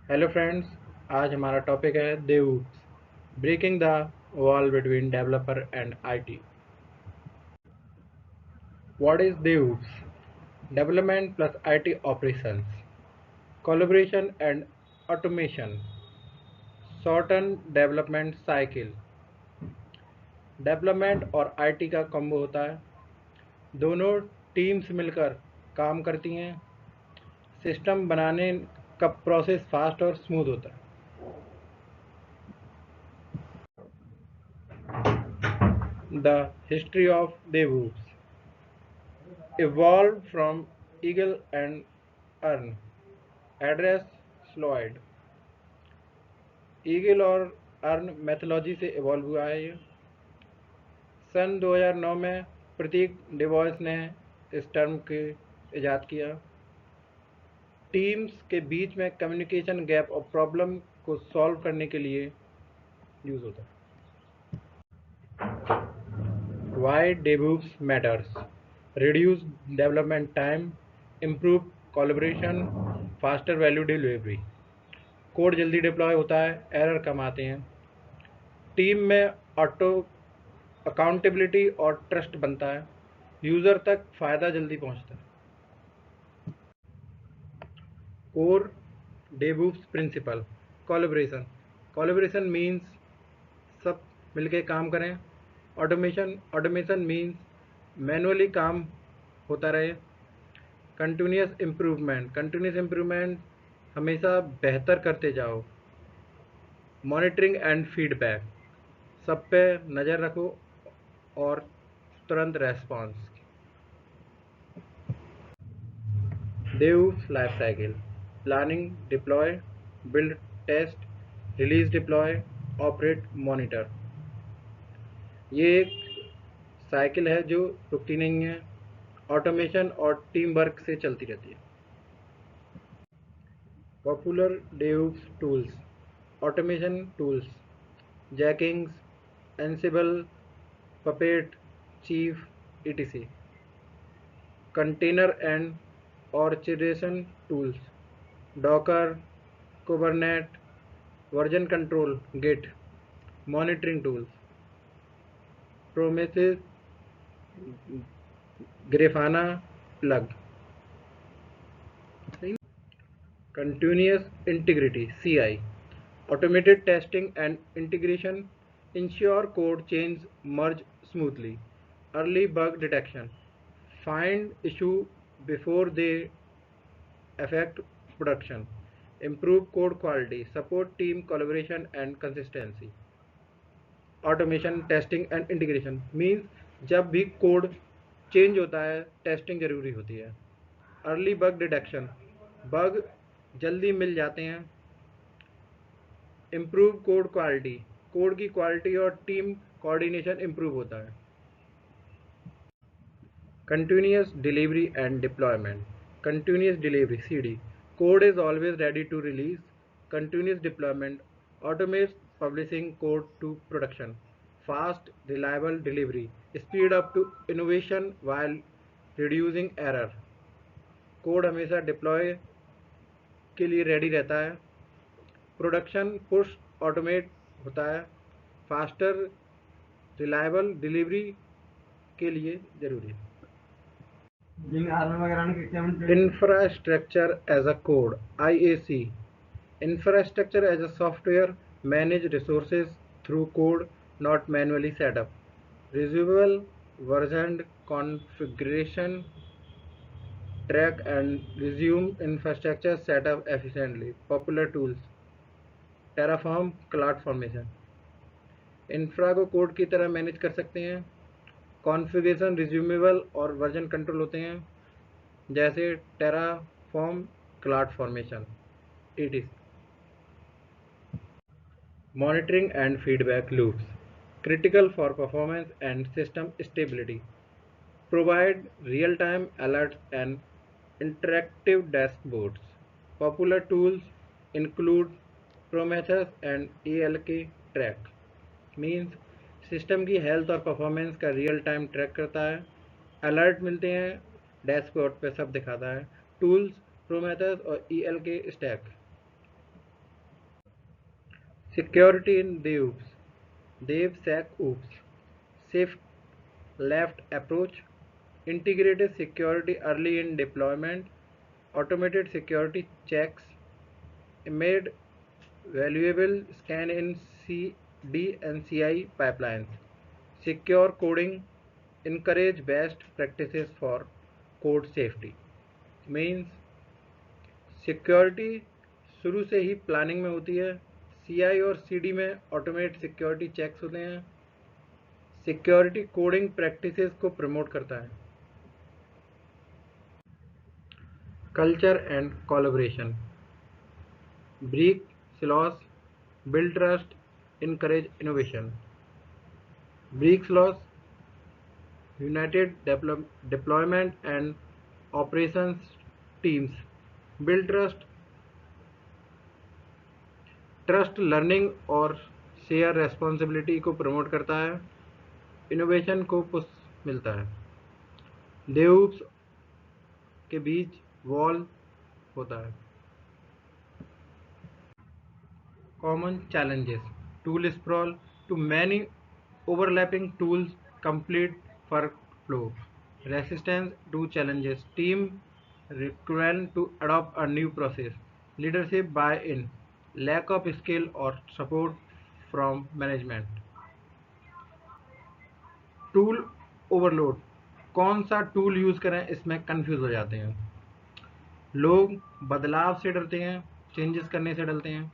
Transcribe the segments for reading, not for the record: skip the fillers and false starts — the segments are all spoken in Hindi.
Hello friends. आज हमारा टॉपिक है DevOps breaking the wall between developer and IT. What is DevOps? Development plus IT operations, collaboration and automation, shorten development cycle. Development और आईटी का कॉम्बो होता है। दोनों टीम्स मिलकर काम करती हैं। सिस्टम बनाने का प्रोसेस फास्ट और स्मूथ होता है। The history of DevOps evolved from Eagle and Earn. Address Sloyd. Eagle और अर्न मैथोलॉजी से इवॉल्व हुआ है ये। सन 2009 में प्रतीक डिवॉइस ने इस टर्म के इजाद किया। टीम्स के बीच में कम्युनिकेशन गैप और प्रॉब्लम को सॉल्व करने के लिए यूज होता है। Why DevOps matters: reduce development time, improve collaboration, faster value delivery. Code जल्दी डिप्लॉय होता है, एरर कम आते हैं। टीम में ऑटो अकाउंटेबिलिटी और ट्रस्ट बनता है। यूज़र तक फ़ायदा जल्दी पहुंचता है। Core DevOps principle: collaboration. Collaboration means सब मिलके काम करें। ऑटोमेशन मीन्स मैनुअली काम होता रहे। कंटिन्यूस इम्प्रूवमेंट हमेशा बेहतर करते जाओ। मॉनिटरिंग एंड फीडबैक: सब पे नज़र रखो और तुरंत response. DevOps life cycle: planning, deploy, build, test, release, deploy, operate, monitor. ये एक साइकिल है जो रुकती नहीं है। ऑटोमेशन और टीम वर्क से चलती रहती है। Popular DevOps tools: automation tools, Jenkins, Ansible, Puppet, Chef, etc. Container and orchestration tools: Docker, Kubernetes, version control, Git. Monitoring tools: Prometheus, Grafana, plug. Continuous integrity (CI): automated testing and integration ensure code chains merge smoothly. Early bug detection: find issue before they affect production. Improve code quality. Support team collaboration and consistency. Automation, testing and integration means जब भी कोड चेंज होता है टेस्टिंग ज़रूरी होती है। अर्ली बग डिटेक्शन: बग जल्दी मिल जाते हैं। इम्प्रूव कोड क्वालिटी: कोड की क्वालिटी और टीम कोऑर्डिनेशन इम्प्रूव होता है। Continuous delivery and deployment: continuous delivery (CD): code is always ready to release. Continuous deployment automates publishing code to production. Fast, reliable delivery speed up to innovation while reducing error. Code हमेशा डिप्लॉय के लिए रेडी रहता है। प्रोडक्शन पुश ऑटोमेट होता है। फास्टर रिलायबल डिलीवरी के लिए ज़रूरी है। Infrastructure as a code (IAC): infrastructure as a software manage resources through code, not manually set up. Reusable, versioned configuration, track and resume infrastructure setup efficiently. Popular tools: Terraform, CloudFormation। Infra को कोड की तरह मैनेज कर सकते हैं। कॉन्फ़िगरेशन रिज्यूमेबल और वर्जन कंट्रोल होते हैं, जैसे Terraform, cloud formation, etc. Monitoring and feedback loops: critical for performance and system stability. Provide real-time alerts and interactive dashboards. Popular tools include Prometheus and ELK Track. Means system की हेल्थ और परफॉर्मेंस का रियल टाइम ट्रैक करता है। अलर्ट मिलते हैं, डैशबोर्ड पे सब दिखाता है। टूल्स: प्रोमेथस और ELK stack. Security in DevOps. DevSecOps. Safe left approach. Integrated security early in deployment. Automated security checks. Made valuable scan in CD and CI pipelines. Secure coding. Encourage best practices for code safety. Means security शुरू से ही प्लानिंग में होती है। सीआई और सीडी में ऑटोमेट सिक्योरिटी चेक्स होते हैं। सिक्योरिटी कोडिंग प्रैक्टिसेस को प्रमोट करता है। Culture and collaboration. Break silos, build trust, encourage innovation. Break silos, united deployment and operations teams. Build trust, trust learning और शेयर रेस्पॉन्सिबिलिटी को प्रमोट करता है। इनोवेशन को पुश मिलता है। डेवऑप्स के बीच वॉल होता है। Common challenges. Tool sprawl, too many overlapping tools, complete work flow. Resistance to challenges, team requirement to adopt a new process. Leadership buy-in, lack of skill or support from management. Tool overload, कौन सा टूल यूज़ करें इसमें कंफ्यूज हो जाते हैं लोग। बदलाव से डरते हैं, चेंजेस करने से डरते हैं।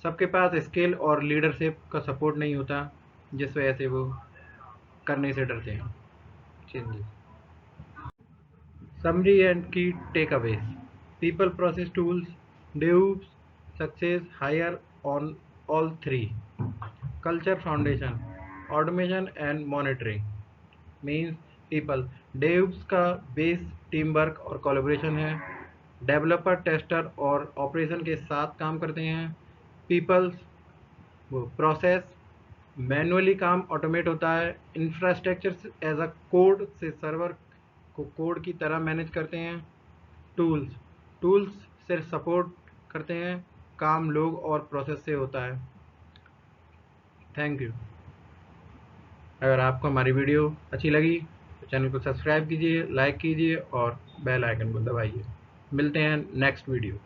सबके पास स्किल और लीडरशिप का सपोर्ट नहीं होता, जिस वजह से वो करने से डरते हैं changes. Summary and key takeaways. People, process, tools. DevOps success higher on all three. Culture foundation. Automation and monitoring. Means people. DevOps का बेस टीम वर्क और कोलैबोरेशन है। डेवलपर, टेस्टर और ऑपरेशन के साथ काम करते हैं। पीपल्स वो प्रोसेस, मैनुअली काम ऑटोमेट होता है। इंफ्रास्ट्रक्चर एज अ कोड से सर्वर को कोड की तरह मैनेज करते हैं। टूल्स, टूल्स से सपोर्ट करते हैं, काम लोग और प्रोसेस से होता है। Thank you. अगर आपको हमारी वीडियो अच्छी लगी तो चैनल को सब्सक्राइब कीजिए, लाइक कीजिए और बेल आइकन को दबाइए। मिलते हैं नेक्स्ट वीडियो।